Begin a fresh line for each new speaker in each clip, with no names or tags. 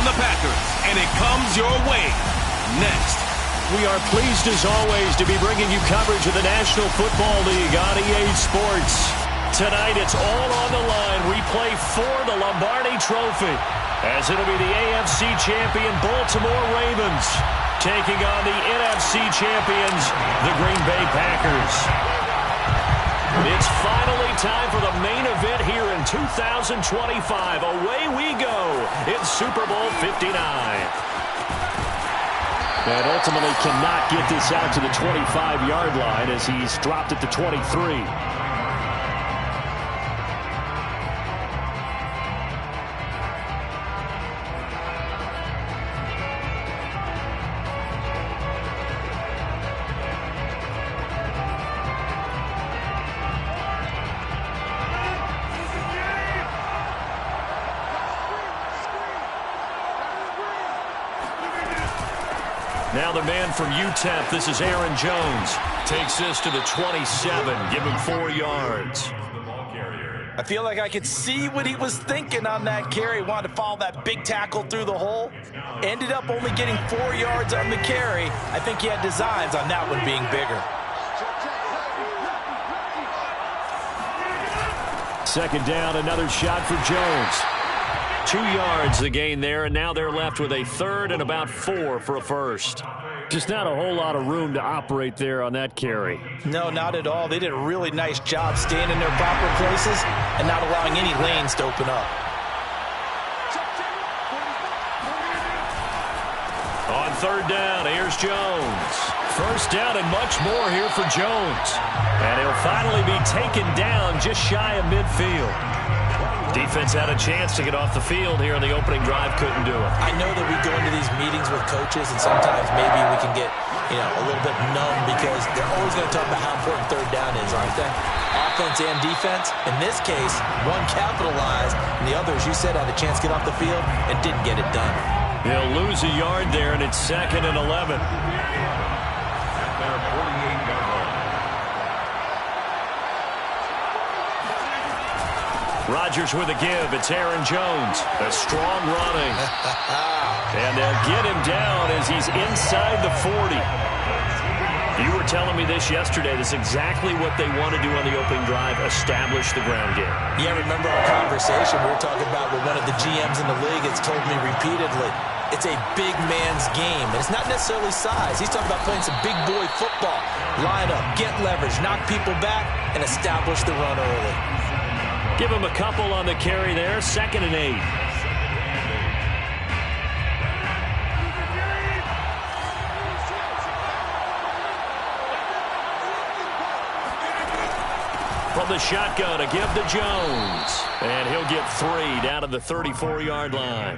and the Packers, and it comes your way next.
We are pleased, as always, to be bringing you coverage of the National Football League on EA Sports. Tonight, it's all on the line. We play for the Lombardi Trophy, as it'll be the AFC champion Baltimore Ravens taking on the NFC champions, the Green Bay Packers. It's finally time for the main event here in 2025. Away we go in Super Bowl 59. And ultimately cannot get this out to the 25-yard line as he's dropped at the 23. Now the man from UTEP, this is Aaron Jones, takes this to the 27, give him 4 yards.
I feel like I could see what he was thinking on that carry. Wanted to follow that big tackle through the hole. Ended up only getting 4 yards on the carry. I think he had designs on that one being bigger.
Second down, another shot for Jones. 2 yards the gain there, and now they're left with a third and about 4 for a first. Just not a whole lot of room to operate there on that carry.
No, not at all. They did a really nice job staying in their proper places and not allowing any lanes to open up.
On third down, here's Jones. First down and much more here for Jones. And he'll finally be taken down just shy of midfield. Defense had a chance to get off the field here in the opening drive, couldn't do it.
I know that we go into these meetings with coaches, and sometimes maybe we can get, a little bit numb because they're always going to talk about how important third down is, aren't they? Offense and defense. In this case, one capitalized, and the other, as you said, had a chance to get off the field and didn't get it done.
He'll lose a yard there, and it's 2nd and 11. Rodgers with a give. It's Aaron Jones. A strong running. And they'll get him down as he's inside the 40. You were telling me this yesterday. This is exactly what they want to do on the opening drive, establish the ground game.
Yeah, remember our conversation we were talking about with one of the GMs in the league. It's told me repeatedly, it's a big man's game. And it's not necessarily size. He's talking about playing some big boy football. Line up, get leverage, knock people back, and establish the run early.
Give him a couple on the carry there. 2nd and 8. From the shotgun, a give to Jones. And he'll get 3 down to the 34-yard line.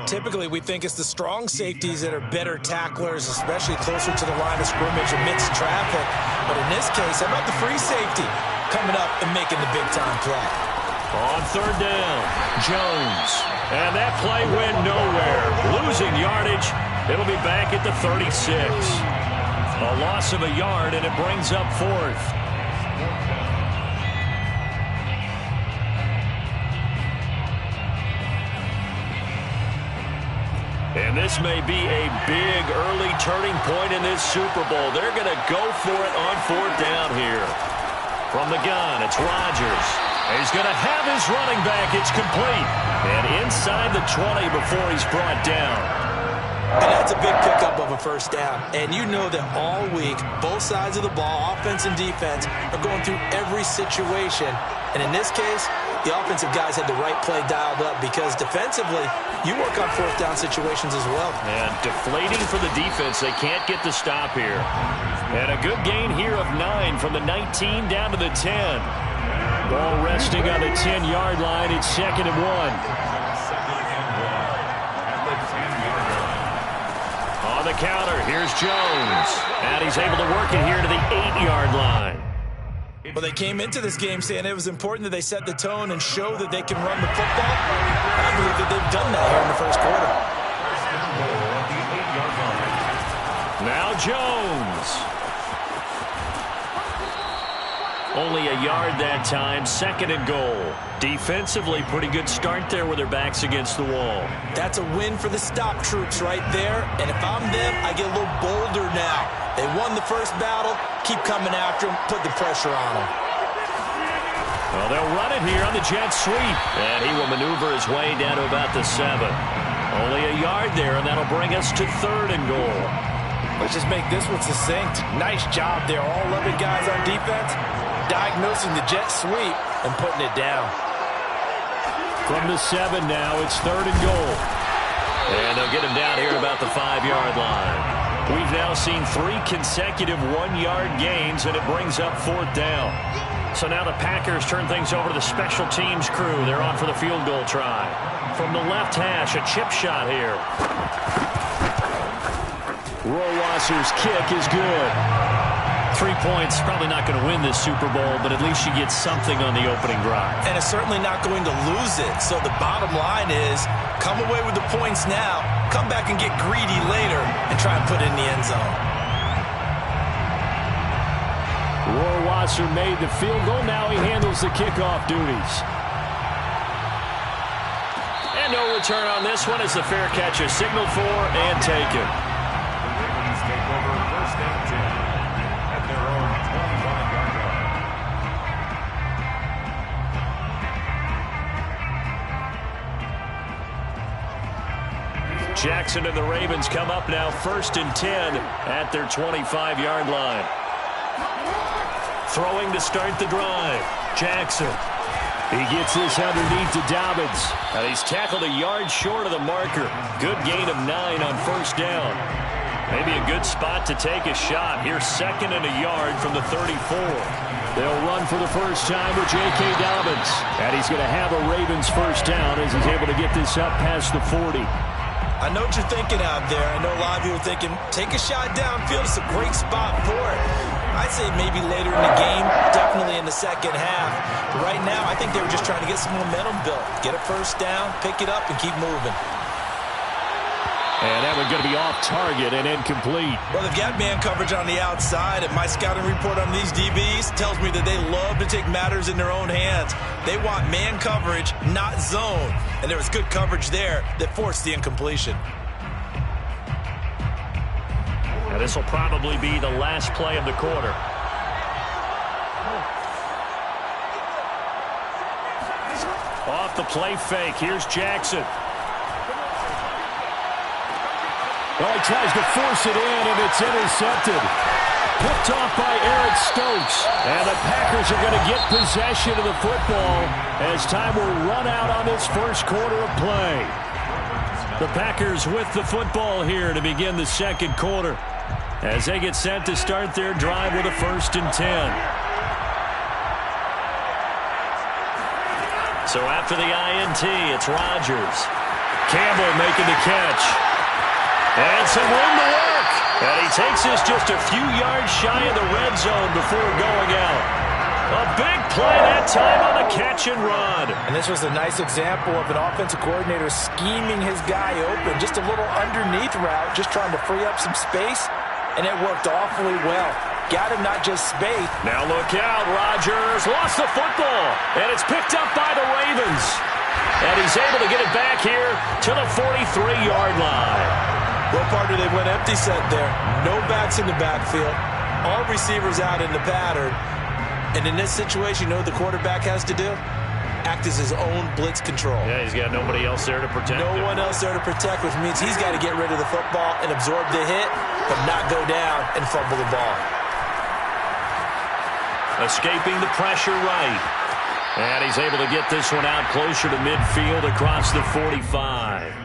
Typically, we think it's the strong safeties that are better tacklers, especially closer to the line of scrimmage amidst traffic. But in this case, how about the free safety coming up and making the big-time play?
On third down, Jones. And that play went nowhere. Losing yardage. It'll be back at the 36. A loss of a yard, and it brings up 4th. And this may be a big early turning point in this Super Bowl. They're going to go for it on 4th down here. From the gun, it's Rodgers. He's going to have his running back. It's complete. And inside the 20 before he's brought down.
And that's a big pickup of a first down. And you know that all week, both sides of the ball, offense and defense, are going through every situation. And in this case, the offensive guys had the right play dialed up because defensively, you work on 4th down situations as well.
And deflating for the defense. They can't get the stop here. And a good gain here of 9 from the 19 down to the 10. Ball resting on the 10-yard line. It's 2nd and 1. On the counter, here's Jones. And he's able to work it here to the 8-yard line.
Well, they came into this game saying it was important that they set the tone and show that they can run the football. I believe that they've done that here in the first quarter. Now
Jones. Only a yard that time, 2nd and goal. Defensively, pretty good start there with their backs against the wall.
That's a win for the stop troops right there. And if I'm them, I get a little bolder now. They won the first battle. Keep coming after them. Put the pressure on them.
Well, they'll run it here on the jet sweep. And he will maneuver his way down to about the 7. Only a yard there, and that'll bring us to 3rd and goal.
Let's just make this one succinct. Nice job there. All 11 guys on defense diagnosing the jet sweep and putting it down.
From the 7 now, it's 3rd and goal. And they'll get him down here about the 5-yard line. We've now seen 3 consecutive 1-yard gains, and it brings up 4th down. So now the Packers turn things over to the special teams crew. They're on for the field goal try. From the left hash, a chip shot here. Rohrwasser's kick is good. 3 points, probably not going to win this Super Bowl, but at least you get something on the opening drive.
And it's certainly not going to lose it. So the bottom line is, come away with the points now, come back and get greedy later, and try and put it in the end zone.
Rohrwasser made the field goal. Now he handles the kickoff duties. And no return on this one as the fair catch is signaled for and taken.
Take over 1st and 10 at their own 25-yard line.
Jackson and the Ravens come up now 1st and 10 at their 25-yard line. Throwing to start the drive. Jackson. He gets this underneath to Dobbins. And he's tackled a yard short of the marker. Good gain of 9 on 1st down. Maybe a good spot to take a shot. Here's 2nd and a yard from the 34. They'll run for the first time with J.K. Dobbins. And he's going to have a Ravens first down as he's able to get this up past the 40.
I know what you're thinking out there. I know a lot of you are thinking, take a shot downfield. It's a great spot for it. I'd say maybe later in the game, definitely in the second half. But right now, I think they were just trying to get some momentum built. Get a first down, pick it up, and keep moving.
And that one's going to be off target and incomplete.
Well, they've got man coverage on the outside, and my scouting report on these DBs tells me that they love to take matters in their own hands. They want man coverage, not zone. And there was good coverage there that forced the incompletion.
Now this will probably be the last play of the quarter. Off the play fake, here's Jackson. Well, he tries to force it in, and it's intercepted. Picked off by Eric Stokes. And the Packers are going to get possession of the football as time will run out on this first quarter of play. The Packers with the football here to begin the second quarter as they get set to start their drive with a 1st and 10. So after the INT, it's Rodgers. Campbell making the catch. And some room to work. And he takes this just a few yards shy of the red zone before going out. A big play that time on the catch and run.
And this was a nice example of an offensive coordinator scheming his guy open. Just a little underneath route, just trying to free up some space. And it worked awfully well. Got him not just space.
Now look out, Rodgers lost the football. And it's picked up by the Ravens. And he's able to get it back here to the 43-yard line.
Well, partner, they went empty set there. No backs in the backfield. All receivers out in the pattern. And in this situation, you know what the quarterback has to do? Act as his own blitz control.
Yeah, he's got nobody else there to protect him.
No one else there to protect, which means he's got to get rid of the football and absorb the hit, but not go down and fumble the ball.
Escaping the pressure right. And he's able to get this one out closer to midfield across the 45.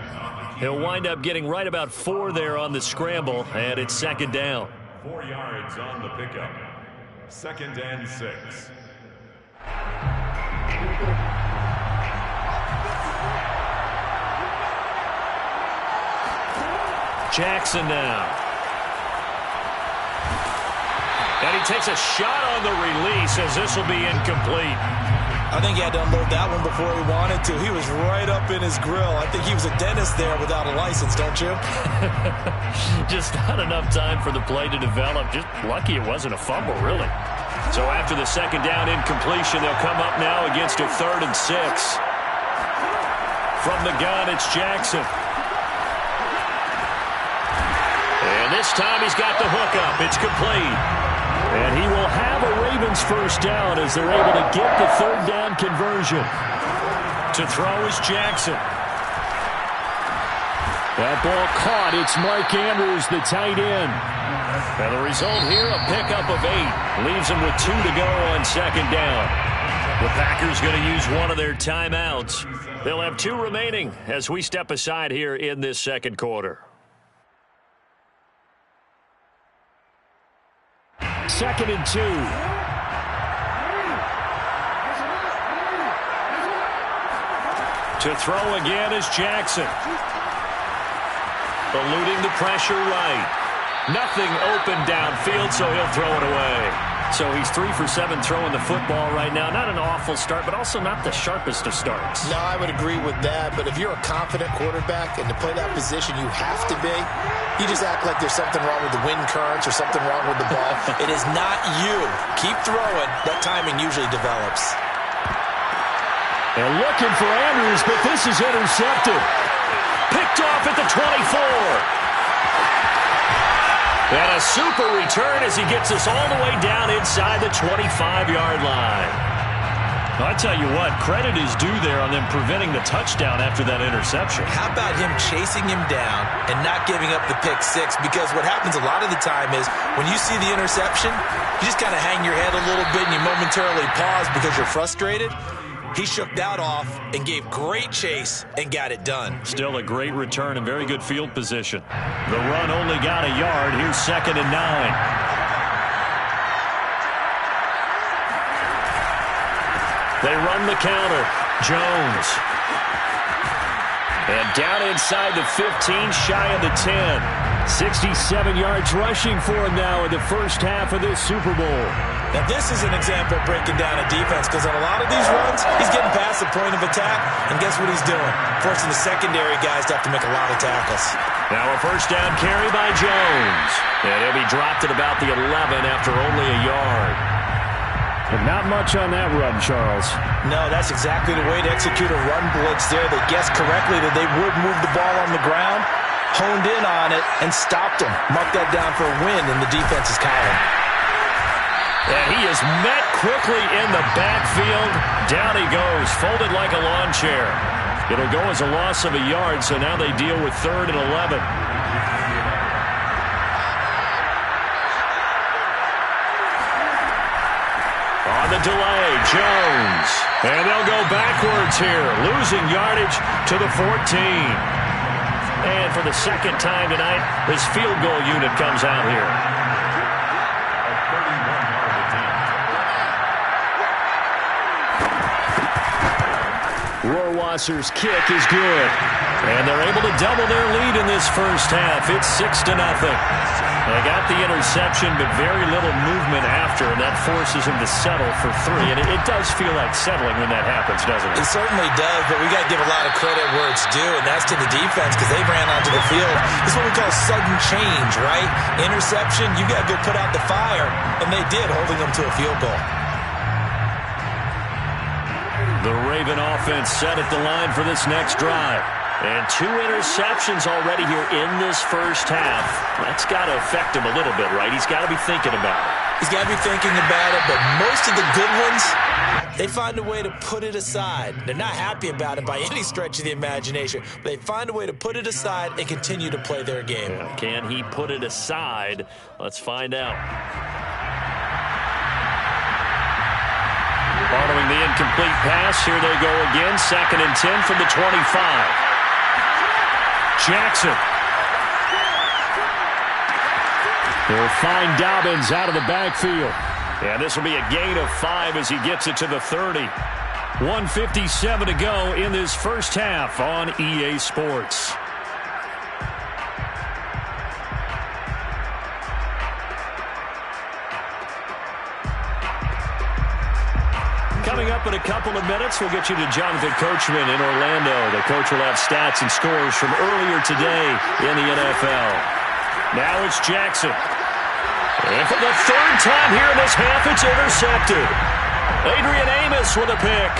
He'll wind up getting right about 4 there on the scramble, and it's 2nd down.
4 yards on the pickup. 2nd and 6.
Jackson now. And he takes a shot on the release as this will be incomplete.
I think he had to unload that one before he wanted to. He was right up in his grill. I think he was a dentist there without a license, don't you?
Just not enough time for the play to develop. Just lucky it wasn't a fumble, really. So after the second down incompletion, they'll come up now against a 3rd and 6. From the gun, it's Jackson. And this time he's got the hook up. It's complete. And he will have a Ravens first down as they're able to get the 3rd down conversion. To throw is Jackson. That ball caught. It's Mark Andrews, the tight end. And the result here, a pickup of 8. Leaves them with 2 to go on 2nd down. The Packers going to use one of their timeouts. They'll have 2 remaining as we step aside here in this 2nd quarter. 2nd and 2. To throw again is Jackson. Eluding the pressure right. Nothing open downfield, so he'll throw it away. So he's 3 for 7 throwing the football right now. Not an awful start, but also not the sharpest of starts.
No, I would agree with that. But if you're a confident quarterback and to play that position you have to be, you just act like there's something wrong with the wind currents or something wrong with the ball.
It is not you. Keep throwing. That timing usually develops.
And looking for Andrews, but this is intercepted. Picked off at the 24. And a super return as he gets us all the way down inside the 25-yard line. Well, I tell you what, credit is due there on them preventing the touchdown after that interception.
How about him chasing him down and not giving up the pick 6? Because what happens a lot of the time is when you see the interception, you just kind of hang your head a little bit and you momentarily pause because you're frustrated. He shook that off and gave great chase and got it done.
Still a great return and very good field position. The run only got a yard. Here's 2nd and 9. They run the counter. Jones. And down inside the 15, shy of the 10. 67 yards rushing for him now in the first half of this Super Bowl.
Now, this is an example of breaking down a defense because on a lot of these runs, he's getting past the point of attack, and guess what he's doing? Forcing the secondary guys to have to make a lot of tackles.
Now a first down carry by Jones. And he'll be dropped at about the 11 after only a yard. But not much on that run, Charles.
No, that's exactly the way to execute a run blitz there. They guessed correctly that they would move the ball on the ground, honed in on it, and stopped him. Mark that down for a win in the defense's column.
And he is met quickly in the backfield. Down he goes, folded like a lawn chair. It'll go as a loss of a yard, so now they deal with 3rd and 11. On the delay, Jones. And they'll go backwards here, losing yardage to the 14. And for the second time tonight, this field goal unit comes out here. Rohrwasser's kick is good. And they're able to double their lead in this first half. It's 6-0. They got the interception, but very little movement after, and that forces them to settle for 3. And it does feel like settling when that happens, doesn't it?
It certainly does, but we got to give a lot of credit where it's due, and that's to the defense because they ran onto the field. This is what we call sudden change, right? Interception, you got to go put out the fire, and they did, holding them to a field goal.
The Raven offense set at the line for this next drive. And 2 interceptions already here in this first half. That's got to affect him a little bit, right? He's got to be thinking about it.
He's got to be thinking about it, but most of the good ones, they find a way to put it aside. They're not happy about it by any stretch of the imagination, but they find a way to put it aside and continue to play their game.
Yeah, can he put it aside? Let's find out. Following the incomplete pass, here they go again. 2nd and 10 from the 25. Jackson. They'll find Dobbins out of the backfield. And this will be a gain of 5 as he gets it to the 30. 1:57 to go in this first half on EA Sports. Coming up in a couple of minutes, we'll get you to Jonathan Coachman in Orlando. The coach will have stats and scores from earlier today in the NFL. Now it's Jackson. And for the third time here in this half, it's intercepted. Adrian Amos with a pick.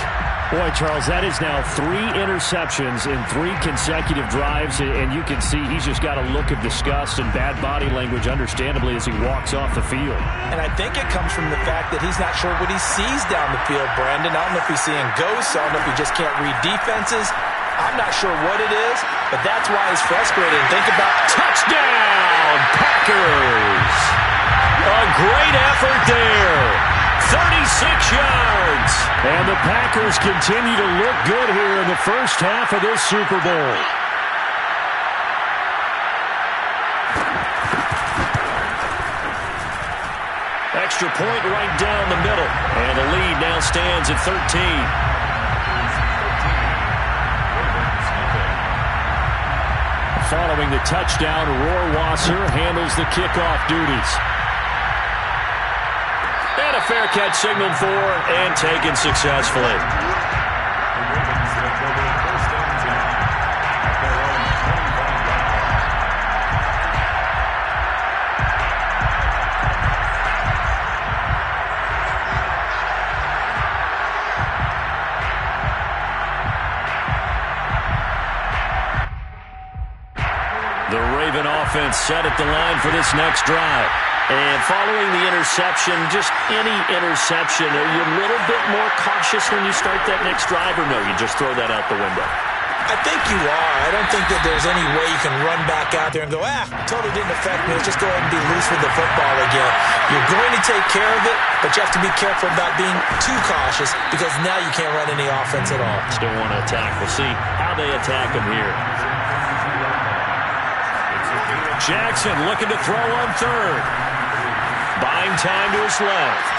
Boy, Charles, that is now 3 interceptions in 3 consecutive drives, and you can see he's just got a look of disgust and bad body language, understandably, as he walks off the field.
And I think it comes from the fact that he's not sure what he sees down the field, Brandon. I don't know if he's seeing ghosts. I don't know if he just can't read defenses. I'm not sure what it is, but that's why he's frustrated. Think about
touchdown, Packers. A great effort there. 36 yards.
And the Packers continue to look good here in the first half of this Super Bowl.
Extra point right down the middle. And the lead now stands at 13.
Following the touchdown, Rohrwasser handles the kickoff duties.
And a fair catch signaled for and taken successfully. The Raven offense set at the line for this next drive. And following the interception, just any interception, are you a little bit more cautious when you start that next drive, or no, you just throw that out the window?
I think you are. I don't think that there's any way you can run back out there and go, totally didn't affect me. Let's just go ahead and be loose with the football again. You're going to take care of it, but you have to be careful about being too cautious because now you can't run any offense at all.
Still want to attack. We'll see how they attack him here. Jackson looking to throw on third. Buying time to his left.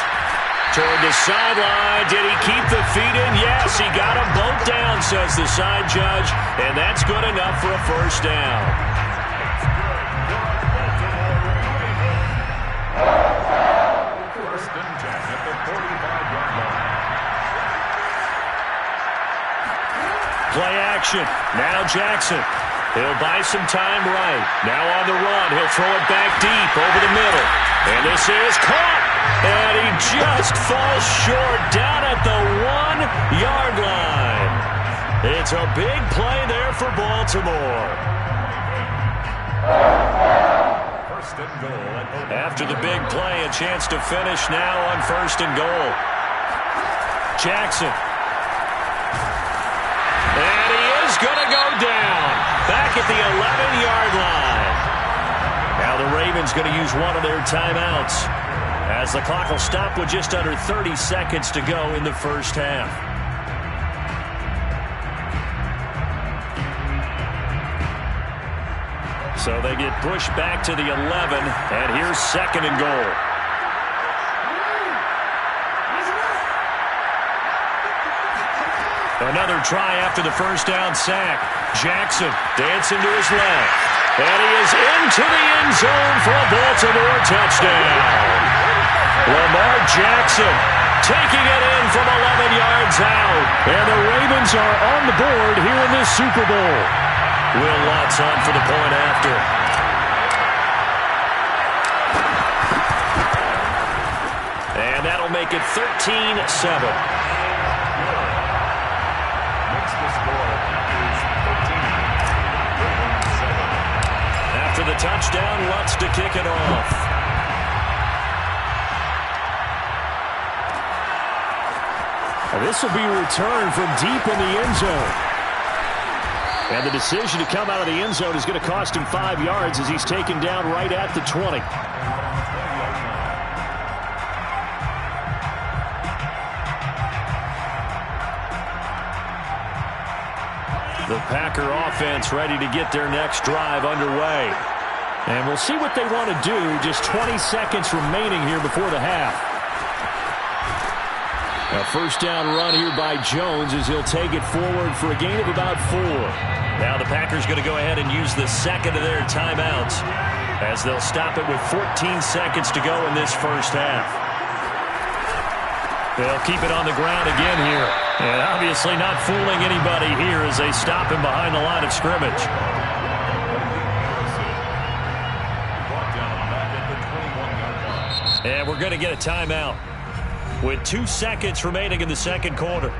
Toward the sideline. Did he keep the feet in? Yes, he got them both down, says the side judge. And that's good enough for a first down.
First and 10 at the 45-yard line.
Play action. Now Jackson. He'll buy some time right. Now on the run. He'll throw it back deep over the middle. And this is caught. And he just falls short down at the 1-yard line. It's a big play there for Baltimore.
First and goal.
After the big play, a chance to finish now on first and goal. Jackson. And he is going to go down. Back at the 11-yard line. Now the Ravens going to use one of their timeouts as the clock will stop with just under 30 seconds to go in the first half. So they get pushed back to the 11, and here's second and goal. Another try after the first down sack. Jackson dancing to his left. And he is into the end zone for a Baltimore touchdown. Lamar Jackson taking it in from 11 yards out.
And the Ravens are on the board here in this Super Bowl.
Will Lutz on for the point after. And that'll make it 13-7. After the touchdown, Lutz to kick it off.
This will be a return from deep in the end zone. And the decision to come out of the end zone is going to cost him 5 yards as he's taken down right at the 20.
The Packer offense ready to get their next drive underway.
And we'll see what they want to do. Just 20 seconds remaining here before the half. A first down run here by Jones as he'll take it forward for a gain of about 4.
Now the Packers going to go ahead and use the second of their timeouts as they'll stop it with 14 seconds to go in this first half. They'll keep it on the ground again here. And obviously not fooling anybody here as they stop him behind the line of scrimmage.
Brought down back at the 21-yard line.
And we're going to get a timeout with 2 seconds remaining in the second quarter.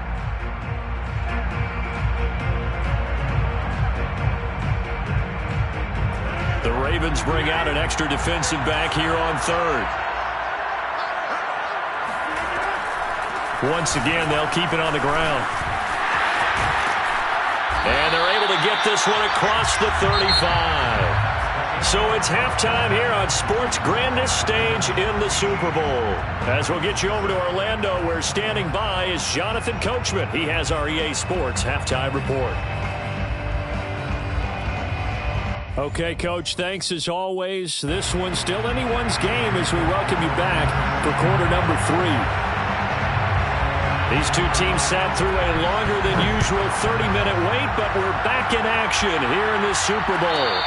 The Ravens bring out an extra defensive back here on third. Once again, they'll keep it on the ground. And they're able to get this one across the 35. So it's halftime here on sports' grandest stage in the Super Bowl. As we'll get you over to Orlando, where standing by is Jonathan Coachman. He has our EA Sports halftime report. Okay, Coach, thanks as always. This one's still anyone's game as we welcome you back for quarter number 3. These two teams sat through a longer than usual 30-minute wait, but we're back in action here in this Super Bowl.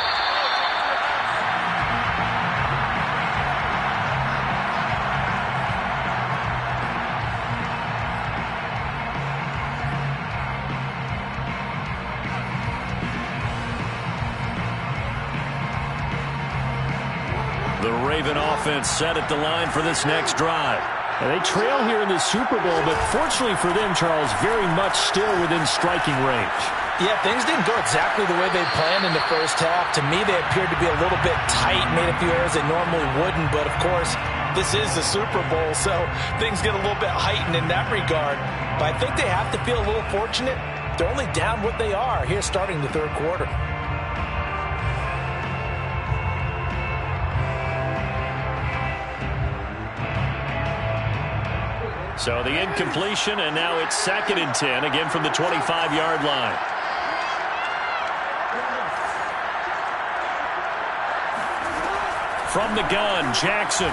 The Raven offense set at the line for this next drive. And they trail here in the Super Bowl, but fortunately for them, Charles, very much still within striking range.
Yeah, things didn't go exactly the way they planned in the first half. To me, they appeared to be a little bit tight, made a few errors they normally wouldn't. But, of course, this is the Super Bowl, so things get a little bit heightened in that regard. But I think they have to feel a little fortunate. They're only down what they are here starting the third quarter.
So the incompletion, and now it's 2nd and 10, again from the 25-yard line. From the gun, Jackson.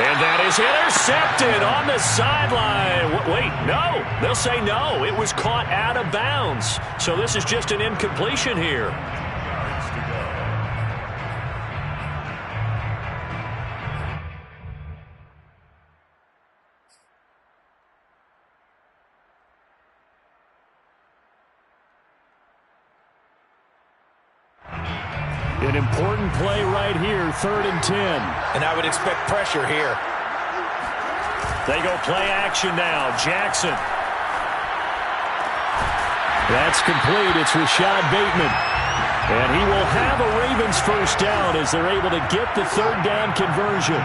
And that is intercepted on the sideline. Wait, no. They'll say no. It was caught out of bounds. So this is just an incompletion here. An important play right here, 3rd and 10.
And I would expect pressure here.
They go play action now. Jackson. That's complete. It's Rashad Bateman. And he will have a Ravens first down as they're able to get the 3rd down conversion.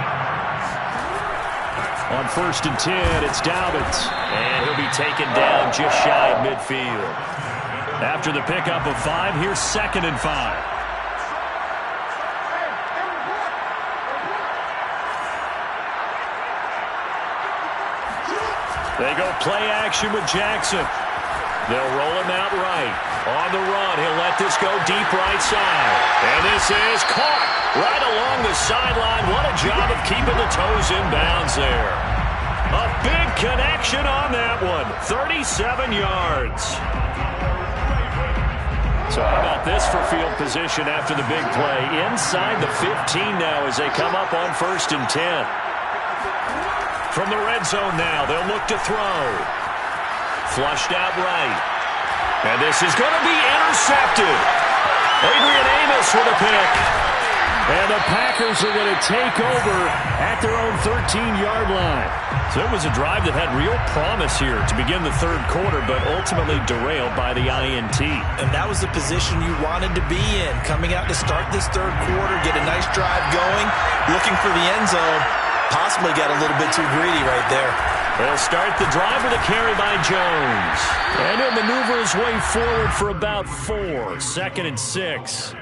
On 1st and 10, it's Dobbins. And he'll be taken down just shy of midfield. After the pickup of 5, here's 2nd and 5. They go play action with Jackson. They'll roll him out right. On the run, he'll let this go deep right side. And this is caught right along the sideline. What a job of keeping the toes in bounds there. A big connection on that one. 37 yards. So how about this for field position after the big play? Inside the 15 now as they come up on 1st and 10. From the red zone now, they'll look to throw. Flushed out right. And this is going to be intercepted. Adrian Amos with a pick. And the Packers are going to take over at their own 13-yard line. So it was a drive that had real promise here to begin the third quarter, but ultimately derailed by the INT.
And that was the position you wanted to be in. Coming out to start this third quarter, get a nice drive going, looking for the end zone. Possibly got a little bit too greedy right there.
They'll start the drive with a carry by Jones. And he'll maneuver his way forward for about 4. 2nd and 6.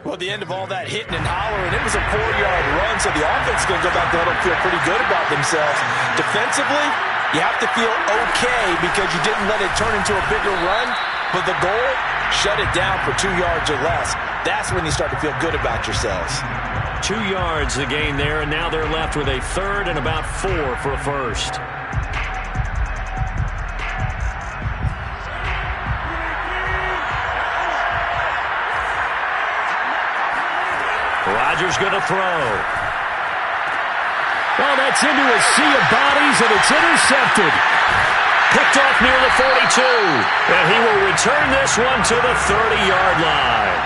Well, the end of all that hitting and hollering, it was a 4-yard run, so the offense is going to go back to let them feel pretty good about themselves. Defensively, you have to feel okay because you didn't let it turn into a bigger run, but the goal, shut it down for 2 yards or less. That's when you start to feel good about yourselves.
2 yards the gain there, and now they're left with a 3rd and about 4 for a first. Rodgers going to throw. Well, that's into a sea of bodies, and it's intercepted. Picked off near the 42, and he will return this one to the 30-yard line.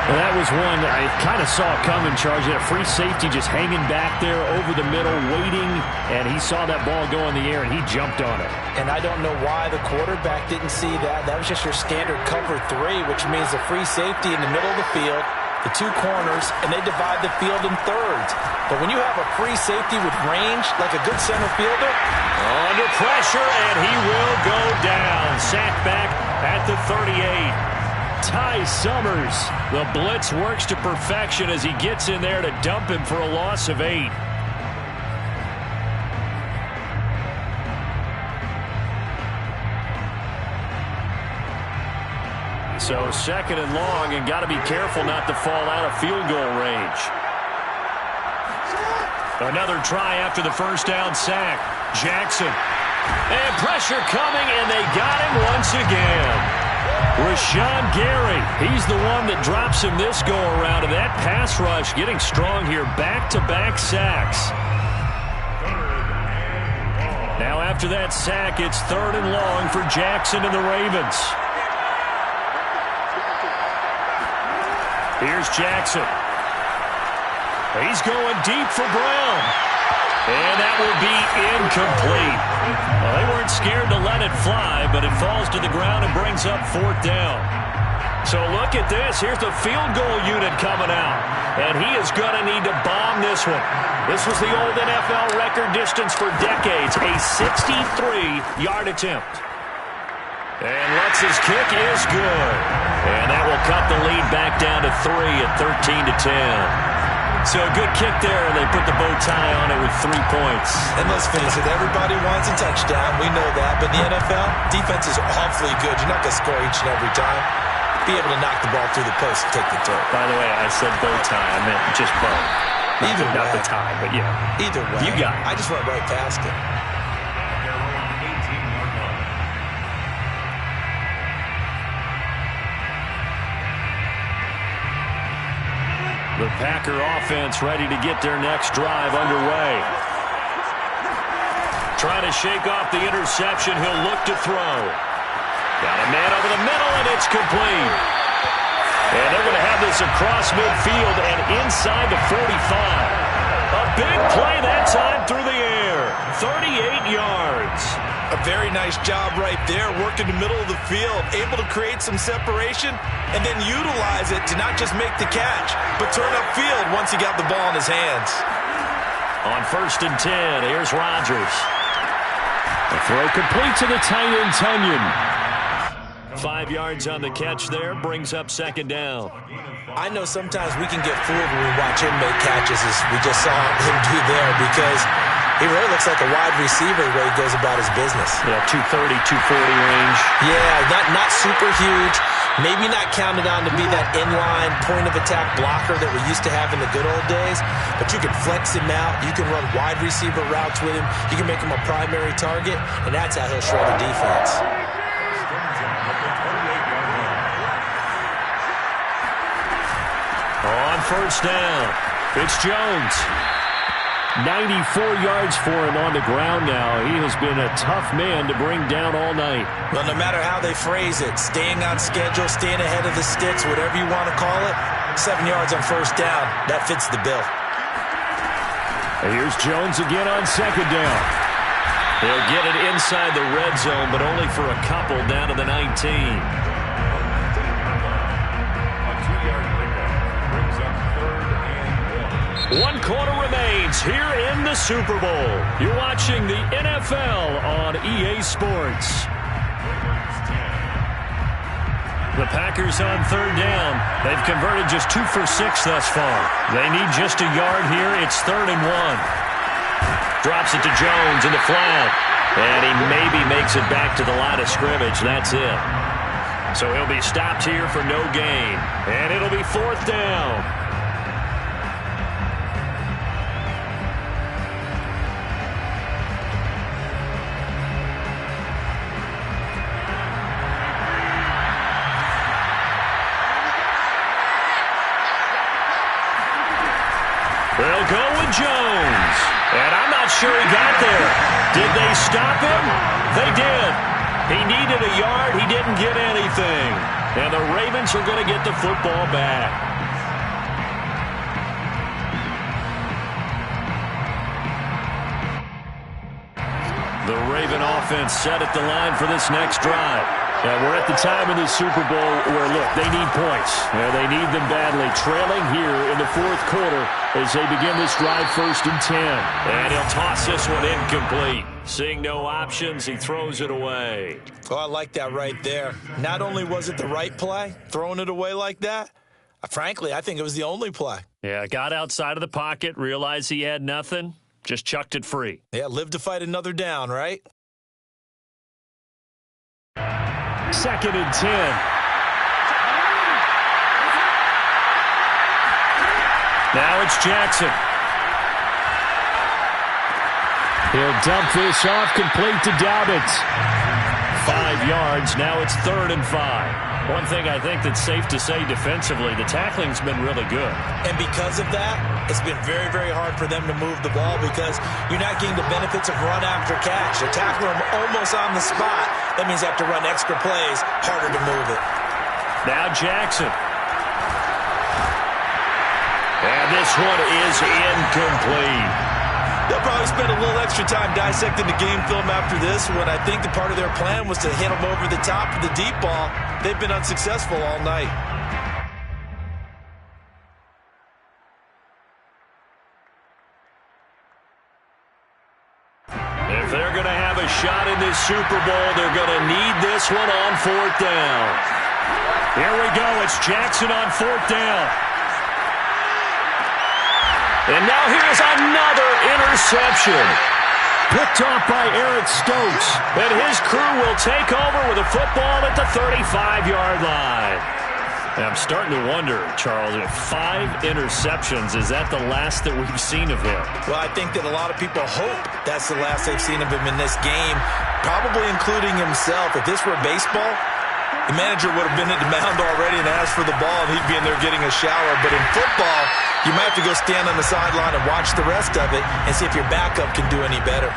Well, that was one I kind of saw coming, Charge. He had a free safety just hanging back there over the middle, waiting, and he saw that ball go in the air, and he jumped on it.
And I don't know why the quarterback didn't see that. That was just your standard cover 3, which means a free safety in the middle of the field, the 2 corners, and they divide the field in thirds. But when you have a free safety with range, like a good center fielder,
under pressure, and he will go down. Sacked back at the 38. Ty Summers. The blitz works to perfection as he gets in there to dump him for a loss of 8. So 2nd and long, and got to be careful not to fall out of field goal range. Another try after the first down sack. Jackson. And pressure coming, and they got him once again. Rashawn Gary, he's the one that drops him this go-around, and that pass rush getting strong here. Back-to-back sacks. Now after that sack, it's 3rd and long for Jackson and the Ravens. Here's Jackson. He's going deep for Brown. And that will be incomplete. Well, they weren't scared to let it fly, but it falls to the ground and brings up 4th down. So look at this. Here's the field goal unit coming out. And he is going to need to bomb this one. This was the old NFL record distance for decades, a 63-yard attempt. And Lutz's kick is good. And that will cut the lead back down to 3 at 13-10. So a good kick there, and they put the bow tie on it with 3 points.
And let's face it, everybody wants a touchdown. We know that. But in the NFL, defense is awfully good. You're not going to score each and every time. Be able to knock the ball through the post and take the turn.
By the way, I said bow tie. I meant just bow.
Either way.
Not the tie, but yeah.
Either way.
You got it.
I just went right past it.
The Packer offense ready to get their next drive underway. Trying to shake off the interception. He'll look to throw. Got a man over the middle, and it's complete. And they're going to have this across midfield and inside the 45. A big play that time through the air. 38 yards.
A very nice job right there, working the middle of the field, able to create some separation, and then utilize it to not just make the catch, but turn upfield once he got the ball in his hands.
On 1st and 10, here's Rodgers.
The throw complete to the tight end, Tunyon.
5 yards on the catch there, brings up 2nd down.
I know sometimes we can get fooled when we watch him make catches, as we just saw him do there, because he really looks like a wide receiver the way he goes about his business.
Yeah, 230, 240 range.
Yeah, not super huge. Maybe not counted on to be that inline point-of-attack blocker that we used to have in the good old days, but you can flex him out. You can run wide receiver routes with him. You can make him a primary target, and that's how he'll shred a defense.
On 1st down, it's Jones.
94 yards for him on the ground now. He has been a tough man to bring down all night.
Well, no matter how they phrase it, staying on schedule, staying ahead of the sticks, whatever you want to call it, 7 yards on 1st down, that fits the bill.
Here's Jones again on 2nd down.
He'll get it inside the red zone, but only for a couple down to the 19. 1 quarter remains here in the Super Bowl. You're watching the NFL on EA Sports. The Packers on 3rd down. They've converted just 2 for 6 thus far. They need just a yard here. It's 3rd and 1. Drops it to Jones in the flat. And he maybe makes it back to the line of scrimmage. That's it. So he'll be stopped here for no gain. And it'll be 4th down. They'll go with Jones. And I'm not sure he got there. Did they stop him? They did. He needed a yard. He didn't get anything. And the Ravens are going to get the football back. The Raven offense set at the line for this next drive. And we're at the time in the Super Bowl where, look, they need points. They need them badly. Trailing here in the fourth quarter as they begin this drive, 1st and 10. And he'll toss this one incomplete. Seeing no options, he throws it away.
Oh, I like that right there. Not only was it the right play, throwing it away like that, frankly, I think it was the only play.
Yeah, got outside of the pocket, realized he had nothing, just chucked it free.
Yeah, live to fight another down, right?
2nd and 10.
Now it's Jackson.
He'll dump this off, complete to Dobbins.
5 yards. Now it's 3rd and 5. One thing I think that's safe to say defensively, the tackling's been really good.
And because of that, it's been very, very hard for them to move the ball because you're not getting the benefits of run after catch. They're tackling them almost on the spot. That means they have to run extra plays, harder to move it.
Now Jackson. And this one is incomplete.
They'll probably spend a little extra time dissecting the game film after this when I think the part of their plan was to hit them over the top of the deep ball. They've been unsuccessful all night.
If they're going to have a shot in this Super Bowl, they're going to need this one on 4th down. Here we go. It's Jackson on 4th down. And now here's another interception.
Picked off by Eric Stokes.
And his crew will take over with a football at the 35-yard line. And I'm starting to wonder, Charles, if 5 interceptions, is that the last that we've seen of him?
Well, I think that a lot of people hope that's the last they've seen of him in this game, probably including himself. If this were baseball, the manager would have been at the mound already and asked for the ball, and he'd be in there getting a shower. But in football, you might have to go stand on the sideline and watch the rest of it and see if your backup can do any better.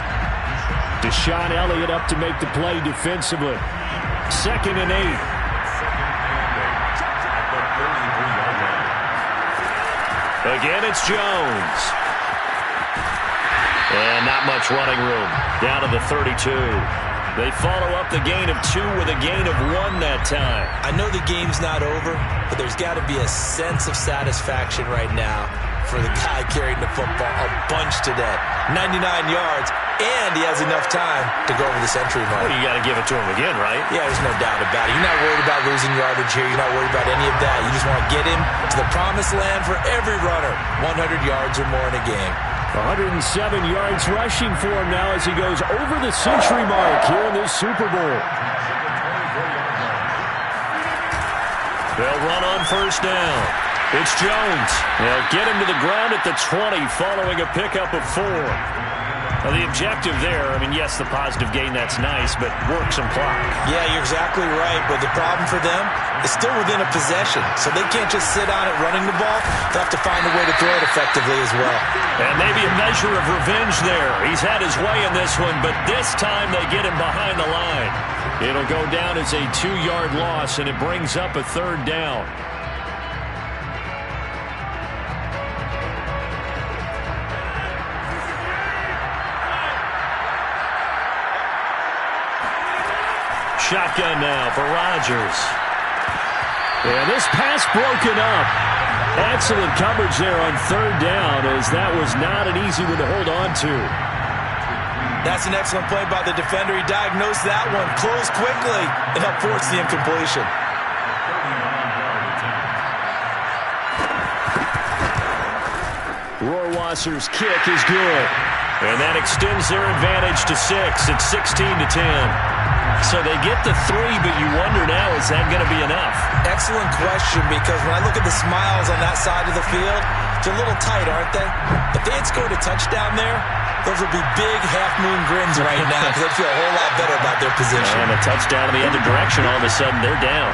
Deshaun Elliott up to make the play defensively. 2nd and 8.
Again, it's Jones. And not much running room. Down to the 32. They follow up the gain of 2 with a gain of 1 that time.
I know the game's not over, but there's got to be a sense of satisfaction right now for the guy carrying the football a bunch today. 99 yards, and he has enough time to go over the century mark.
Well, you got to give it to him again, right?
Yeah, there's no doubt about it. You're not worried about losing yardage here. You're not worried about any of that. You just want to get him to the promised land for every runner. 100 yards or more in a game.
107 yards rushing for him now as he goes over the century mark here in this Super Bowl.
They'll run on 1st down. It's Jones. They'll get him to the ground at the 20 following a pickup of 4. Now, the objective there, I mean, yes, the positive gain, that's nice, but work some clock.
Yeah, you're exactly right, but the problem for them is still within a possession, so they can't just sit on it running the ball. They'll have to find a way to throw it effectively as well.
And maybe a measure of revenge there. He's had his way in this one, but this time they get him behind the line. It'll go down as a 2-yard loss, and it brings up a 3rd down. Shotgun now for Rodgers.
And this pass broken up. Excellent coverage there on 3rd down, as that was not an easy one to hold on to.
That's an excellent play by the defender. He diagnosed that one, closed quickly, and helped force the incompletion.
Rohrwasser's kick is good.
And that extends their advantage to 6. It's 16-10. So they get the 3, but you wonder now, is that going to be enough?
Excellent question, because when I look at the smiles on that side of the field, they're a little tight, aren't they? If they had scored a touchdown there, those would be big half-moon grins right now because they'd feel a whole lot better about their position.
And a touchdown in the other direction, all of a sudden they're down.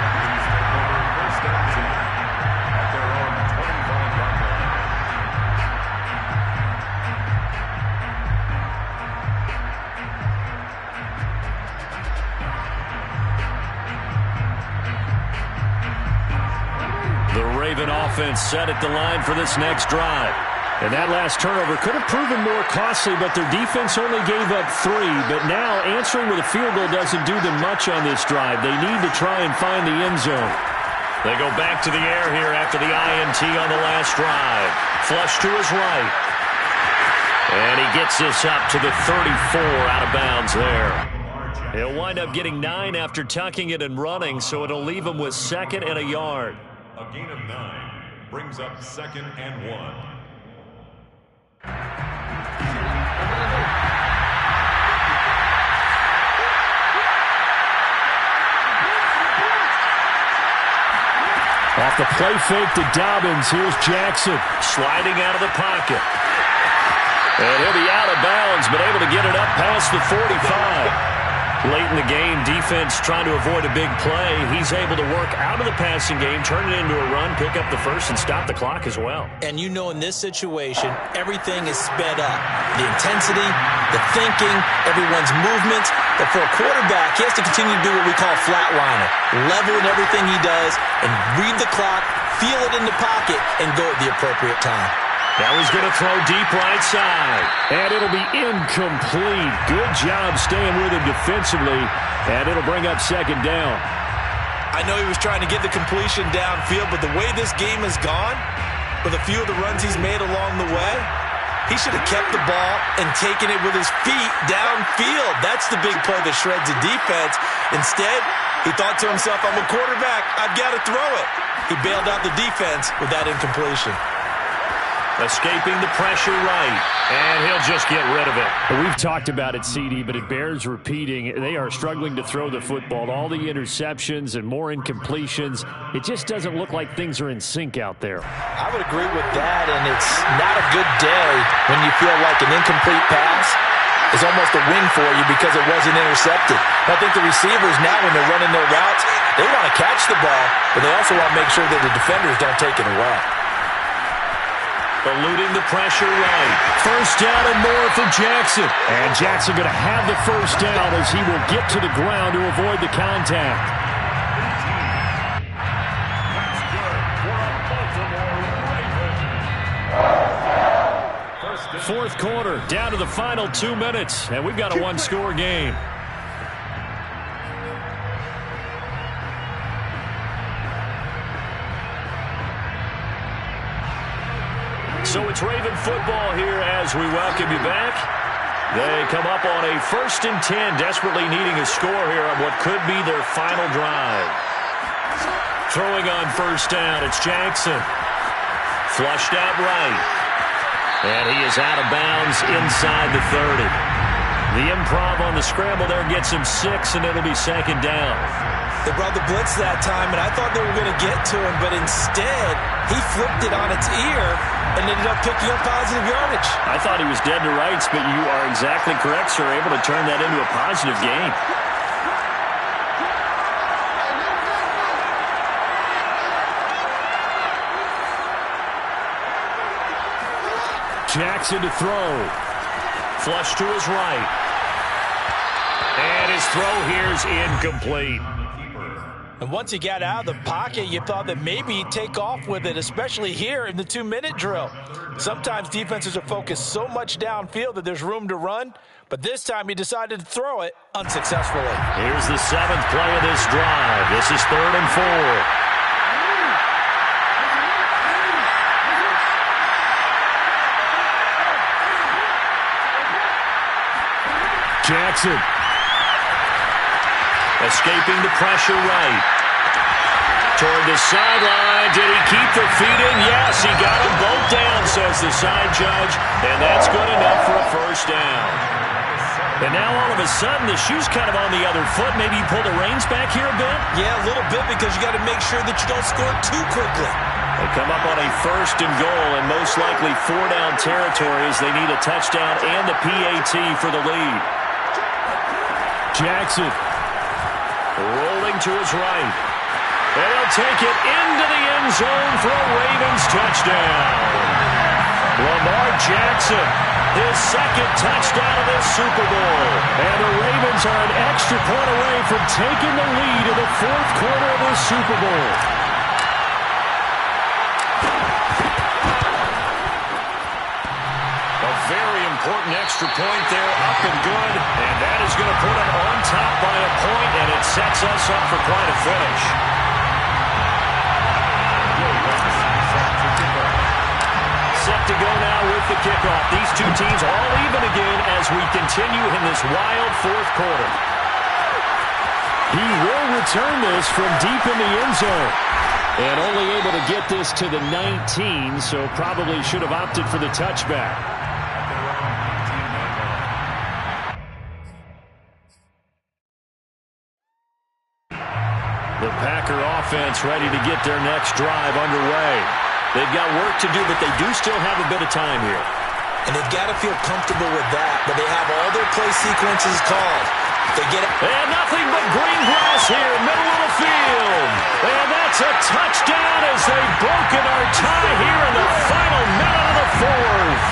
Raven offense set at the line for this next drive.
And that last turnover could have proven more costly, but their defense only gave up 3. But now answering with a field goal doesn't do them much on this drive. They need to try and find the end zone.
They go back to the air here after the INT on the last drive. Flush to his right. And he gets this up to the 34 out of bounds there. He'll wind up getting 9 after tucking it and running, so it'll leave him with 2nd and a yard.
A gain of 9 brings up 2nd and 1.
Off the play fake to Dobbins. Here's Jackson.
Sliding out of the pocket. And he'll be out of bounds, but able to get it up past the 45. Late in the game, defense trying to avoid a big play. He's able to work out of the passing game, turn it into a run, pick up the first, and stop the clock as well.
And you know in this situation, everything is sped up. The intensity, the thinking, everyone's movements. But for a quarterback, he has to continue to do what we call flatliner. Level in everything he does and read the clock, feel it in the pocket, and go at the appropriate time.
Now he's going to throw deep right side.
And it'll be incomplete. Good job staying with him defensively. And it'll bring up 2nd down.
I know he was trying to get the completion downfield, but the way this game has gone, with a few of the runs he's made along the way, he should have kept the ball and taken it with his feet downfield. That's the big play that shreds the defense. Instead, he thought to himself, I'm a quarterback. I've got to throw it. He bailed out the defense with that incompletion.
Escaping the pressure right, and he'll just get rid of it.
We've talked about it, CD, but it bears repeating. They are struggling to throw the football. All the interceptions and more incompletions. It just doesn't look like things are in sync out there.
I would agree with that, and it's not a good day when you feel like an incomplete pass is almost a win for you because it wasn't intercepted. I think the receivers now, when they're running their routes, they want to catch the ball, but they also want to make sure that the defenders don't take it away.
Eluding the pressure right.
First down and more for Jackson. And Jackson going to have the first down as he will get to the ground to avoid the contact. Fourth quarter, down to the final 2 minutes, and we've got a one-score game.
So it's Raven football here as we welcome you back. They come up on a 1st and 10, desperately needing a score here on what could be their final drive. Throwing on first down, it's Jackson. Flushed out right. And he is out of bounds inside the 30. The improv on the scramble there gets him 6, and it'll be 2nd down.
They brought the blitz that time, and I thought they were going to get to him, but instead, he flipped it on its ear and ended up picking up positive yardage.
I thought he was dead to rights, but you are exactly correct, sir. Able to turn that into a positive gain.
Jackson to throw.
Flush to his right. And his throw here is incomplete.
And once he got out of the pocket, you thought that maybe he'd take off with it, especially here in the 2-minute drill. Sometimes defenses are focused so much downfield that there's room to run, but this time he decided to throw it unsuccessfully.
Here's the 7th play of this drive. This is 3rd and 4.
Jackson.
Escaping the pressure right. Toward the sideline. Did he keep the feet in? Yes, he got them both down, says the side judge. And that's good enough for a first down. And now all of a sudden the shoe's kind of on the other foot. Maybe you pull the reins back here a bit?
Yeah, a little bit because you got to make sure that you don't score too quickly.
They come up on a 1st and goal and most likely 4-down territory as they need a touchdown and the PAT for the lead.
Jackson.
Rolling to his right. And he'll take it into the end zone for a Ravens touchdown. Lamar Jackson, his 2nd touchdown of this Super Bowl.
And the Ravens are an extra point away from taking the lead in the 4th quarter of this Super Bowl.
important extra point there, up and good. And that is going to put it on top by a point, and it sets us up for quite a finish. Set to go now with the kickoff. These two teams all even again as we continue in this wild fourth quarter.
He will return this from deep in the end zone. And only able to get this to the 19, so probably should have opted for the touchback.
The Packer offense ready to get their next drive underway. They've got work to do, but they do still have a bit of time here.
And they've got to feel comfortable with that, but they have all their play sequences called. They get it.
And nothing but green grass here, middle of the field. And that's a touchdown as they've broken our tie here in the final minute of the fourth.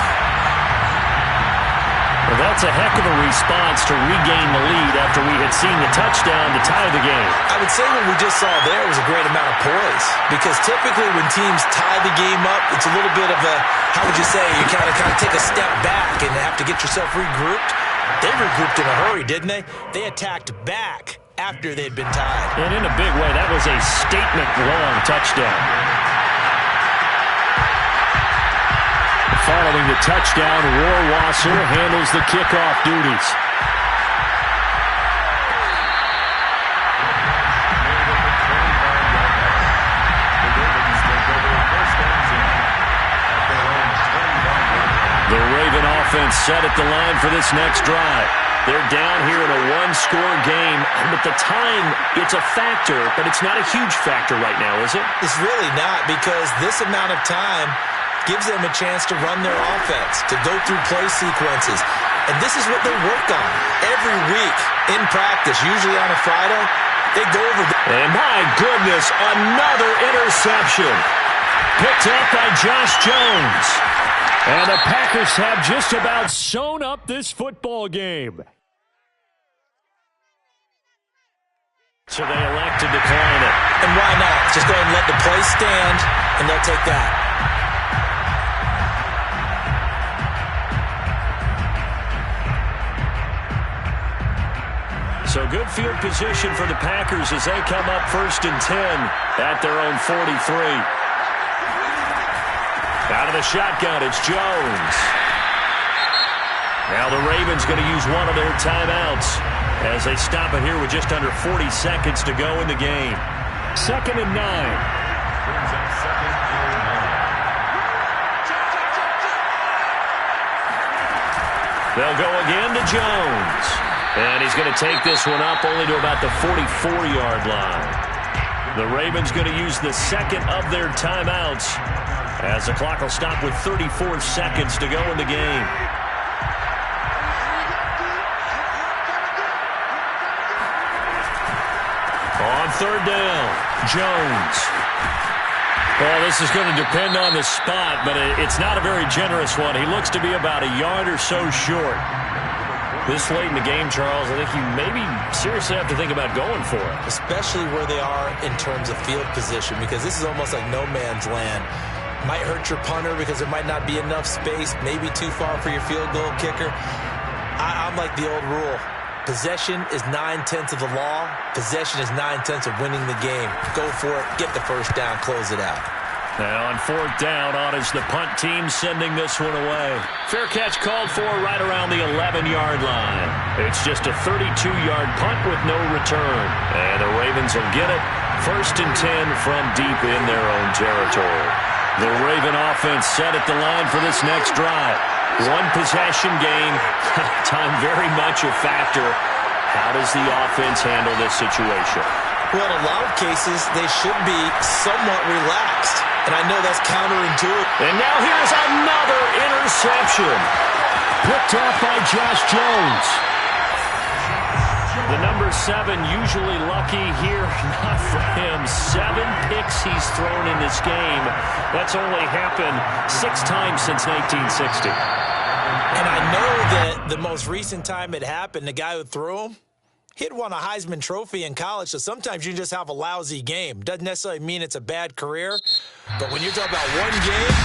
Well, that's a heck of a response to regain the lead after we had seen the touchdown to tie the game.
I would say what we just saw there was a great amount of poise, because typically when teams tie the game up, it's a little bit of a, how would you say, you kind of take a step back and have to get yourself regrouped. They regrouped in a hurry, didn't they? They attacked back after they'd been tied.
And in a big way, that was a statement-long touchdown.
Following the touchdown, Rohrwasser handles the kickoff duties.
The Raven offense set at the line for this next drive. They're down here in a one-score game, but the time, it's a factor, but it's not a huge factor right now, is it?
It's really not, because this amount of time gives them a chance to run their offense, to go through play sequences. And this is what they work on every week in practice, usually on a Friday. They go over.
And my goodness, another interception. Picked up by Josh Jones.
And the Packers have just about sewn up this football game.
So they elect to decline it.
And why not? Just go ahead and let the play stand, and they'll take that.
So good field position for the Packers as they come up 1st and 10 at their own 43. Out of the shotgun, it's Jones. Now the Ravens going to use one of their timeouts as they stop it here with just under 40 seconds to go in the game.
2nd and 9.
They'll go again to Jones. And he's going to take this one up only to about the 44-yard line. The Ravens going to use the second of their timeouts as the clock will stop with 34 seconds to go in the game. On 3rd down, Jones. Well, this is going to depend on the spot, but it's not a very generous one. He looks to be about a yard or so short. This late in the game, Charles, I think you maybe seriously have to think about going for it.
Especially where they are in terms of field position, because this is almost like no man's land. Might hurt your punter because there might not be enough space, maybe too far for your field goal kicker. I'm like the old rule. Possession is 9/10 of the law. Possession is 9/10 of winning the game. Go for it, get the first down, close it out.
Now on 4th down, on is the punt team sending this one away. Fair catch called for right around the 11-yard line. It's just a 32-yard punt with no return. And the Ravens will get it 1st and 10 from deep in their own territory. The Raven offense set at the line for this next drive. One possession game. Time very much a factor. How does the offense handle this situation?
Well, in a lot of cases, they should be somewhat relaxed. And I know that's counterintuitive.
And now here's another interception.
Picked off by Josh Jones.
The number 7 usually lucky here. Not for him. 7 picks he's thrown in this game. That's only happened 6 times since 1960.
And I know that the most recent time it happened, the guy who threw him, he'd won a Heisman Trophy in college, so sometimes you just have a lousy game. Doesn't necessarily mean it's a bad career, but when you're talking about one game,